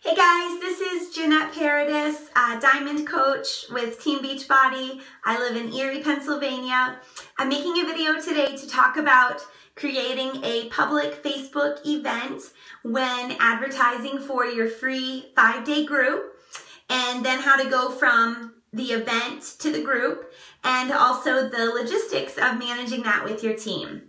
Hey guys, this is Jeanette Paradis, Diamond Coach with Team Beachbody. I live in Erie, Pennsylvania. I'm making a video today to talk about creating a public Facebook event when advertising for your free 5-day group, and then how to go from the event to the group, and also the logistics of managing that with your team.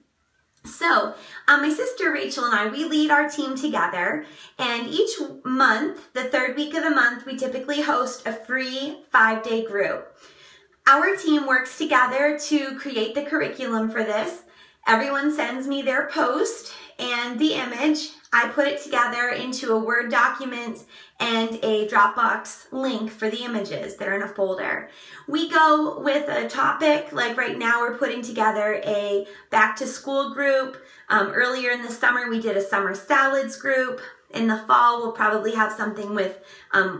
So, my sister Rachel and I, we lead our team together, and each month, the third week of the month, we typically host a free 5-day group. Our team works together to create the curriculum for this. Everyone sends me their post and the image. I put it together into a Word document and a Dropbox link for the images. They're in a folder. We go with a topic, like right now we're putting together a back to school group. Earlier in the summer we did a summer salads group. In the fall we'll probably have something with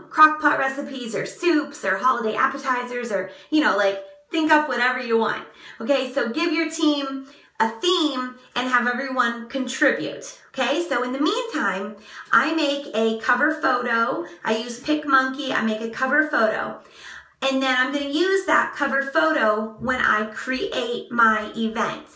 crock pot recipes or soups or holiday appetizers, or think up whatever you want. Okay, so give your team a theme and have everyone contribute. Okay, so in the meantime, I make a cover photo. I use PicMonkey. I make a cover photo. And then I'm going to use that cover photo when I create my event.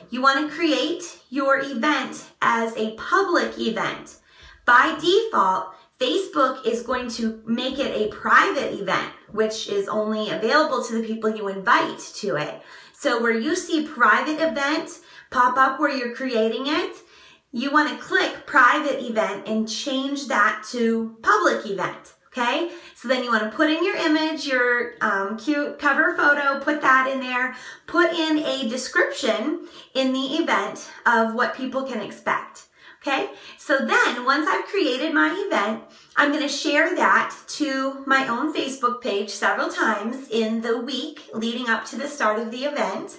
You want to create your event as a public event. By default, Facebook is going to make it a private event, which is only available to the people you invite to it. So where you see private event pop up where you're creating it, you want to click private event and change that to public event. Okay, so then you want to put in your image, your cute cover photo, put that in there, put in a description in the event of what people can expect. Okay, so then once I've created my event, I'm going to share that to my own Facebook page several times in the week leading up to the start of the event.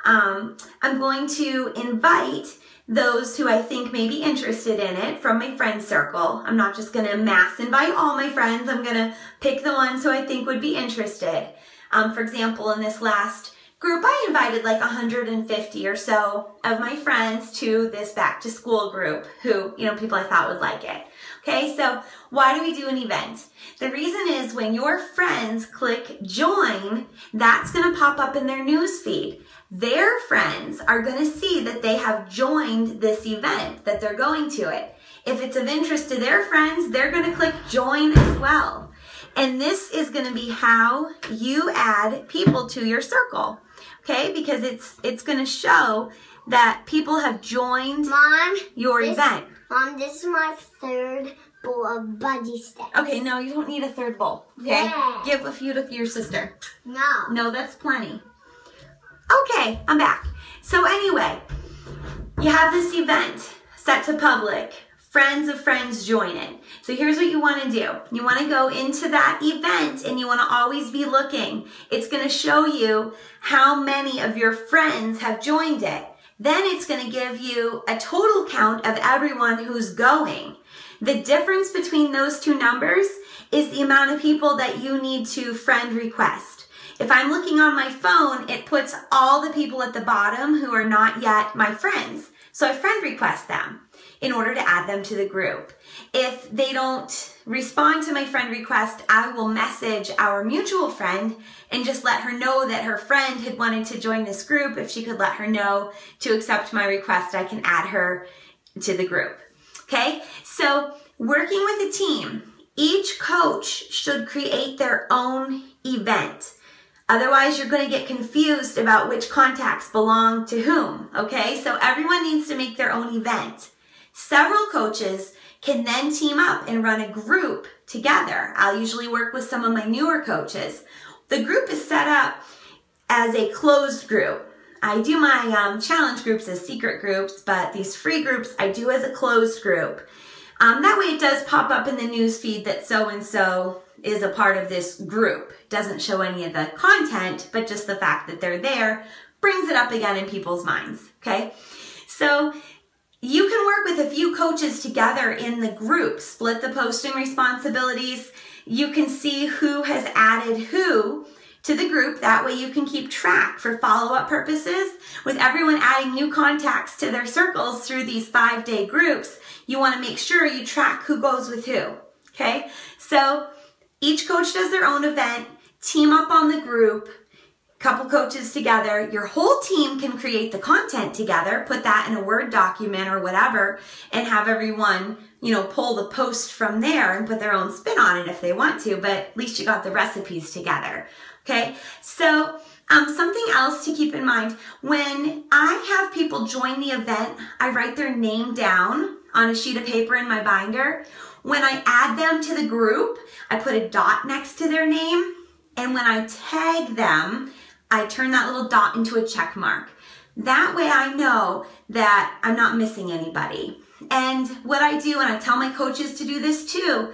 I'm going to invite those who I think may be interested in it from my friend circle. I'm not just going to mass invite all my friends. I'm going to pick the ones who I think would be interested. For example, in this last group, I invited like 150 or so of my friends to this back to school group who, people I thought would like it. Okay, so why do we do an event? The reason is when your friends click join, that's going to pop up in their news feed. Their friends are going to see that they have joined this event, that they're going to it. If it's of interest to their friends, they're going to click join as well. And this is going to be how you add people to your circle. Okay, because it's going to show that people have joined your event. Mom, this is my third bowl of Buddy Sticks. Okay, no, you don't need a third bowl. Okay, yeah. Give a few to your sister. No. No, that's plenty. Okay, I'm back. So anyway, you have this event set to public. Friends of friends join it. So here's what you want to do. You want to go into that event and you want to always be looking. It's going to show you how many of your friends have joined it. Then it's going to give you a total count of everyone who's going. The difference between those two numbers is the amount of people that you need to friend request. If I'm looking on my phone, it puts all the people at the bottom who are not yet my friends. So I friend request them in order to add them to the group. If they don't respond to my friend request, I will message our mutual friend and just let her know that her friend had wanted to join this group. If she could let her know to accept my request, I can add her to the group. Okay, so working with a team, each coach should create their own event. Otherwise, you're going to get confused about which contacts belong to whom. Okay, so everyone needs to make their own event. Several coaches can then team up and run a group together. I'll usually work with some of my newer coaches. The group is set up as a closed group. I do my challenge groups as secret groups, but these free groups I do as a closed group. That way it does pop up in the news feed that so-and-so is a part of this group. Doesn't show any of the content, but just the fact that they're there brings it up again in people's minds. Okay, so you can work with a few coaches together in the group, split the posting responsibilities. You can see who has added who to the group. That way you can keep track for follow-up purposes. With everyone adding new contacts to their circles through these 5-day groups, you want to make sure you track who goes with who. okay? So each coach does their own event, team up on the group, couple coaches together. Your whole team can create the content together, put that in a Word document or whatever, and have everyone, pull the post from there and put their own spin on it if they want to, but at least you got the recipes together, okay? So something else to keep in mind, when I have people join the event, I write their name down on a sheet of paper in my binder. When I add them to the group, I put a dot next to their name, and when I tag them, I turn that little dot into a check mark. That way I know that I'm not missing anybody. And what I do, and I tell my coaches to do this too,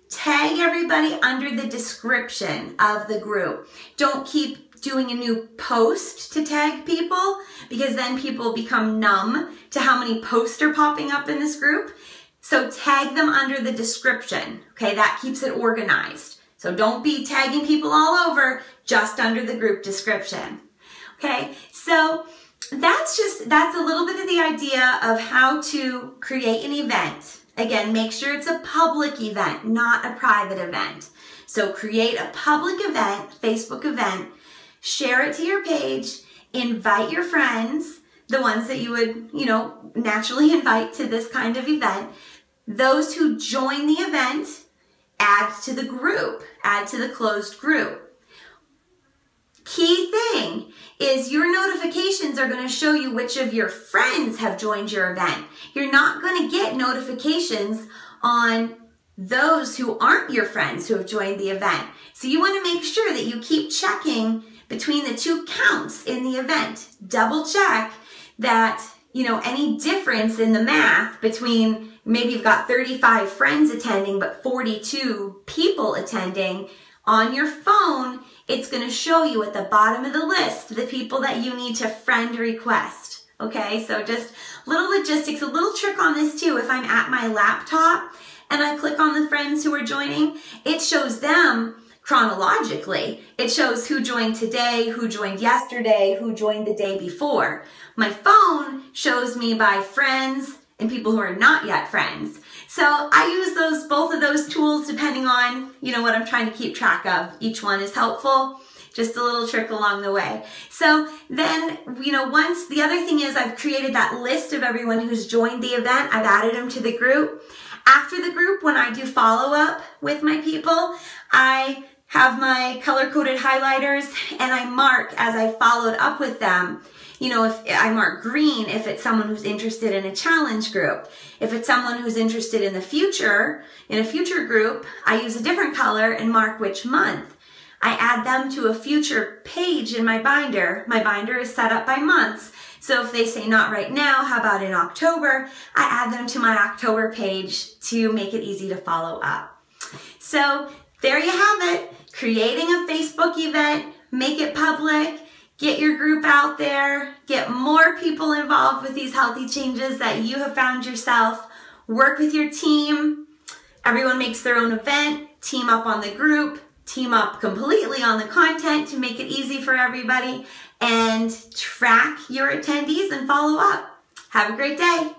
tag everybody under the description of the group. Don't keep doing a new post to tag people, because then people become numb to how many posts are popping up in this group. So tag them under the description, okay? That keeps it organized. So don't be tagging people all over, just under the group description, okay? So that's a little bit of the idea of how to create an event. Again, make sure it's a public event, not a private event. So create a public event, Facebook event, share it to your page, invite your friends, the ones that you would, naturally invite to this kind of event. Those who join the event, add to the group, add to the closed group. Key thing is your notifications are going to show you which of your friends have joined your event. You're not going to get notifications on those who aren't your friends who have joined the event. So you want to make sure that you keep checking between the two counts in the event. Double check that, any difference in the math between maybe you've got 35 friends attending, but 42 people attending. On your phone, it's going to show you at the bottom of the list the people that you need to friend request. Okay, so just little logistics, a little trick on this too. If I'm at my laptop and I click on the friends who are joining, it shows them chronologically. It shows who joined today, who joined yesterday, who joined the day before. My phone shows me by friends and people who are not yet friends. So I use both of those tools depending on, what I'm trying to keep track of. Each one is helpful, just a little trick along the way. So then, once the other thing is I've created that list of everyone who's joined the event, I've added them to the group. After the group, when I do follow up with my people, I have my color-coded highlighters and I mark as I followed up with them. If I mark green, if it's someone who's interested in a challenge group. If it's someone who's interested in a future group, I use a different color and mark which month. I add them to a future page in my binder. My binder is set up by months. So if they say not right now, how about in October? I add them to my October page to make it easy to follow up. So there you have it. Creating a Facebook event, make it public. Get your group out there, get more people involved with these healthy changes that you have found yourself. Work with your team. Everyone makes their own event. Team up on the group. Team up completely on the content to make it easy for everybody. And track your attendees and follow up. Have a great day.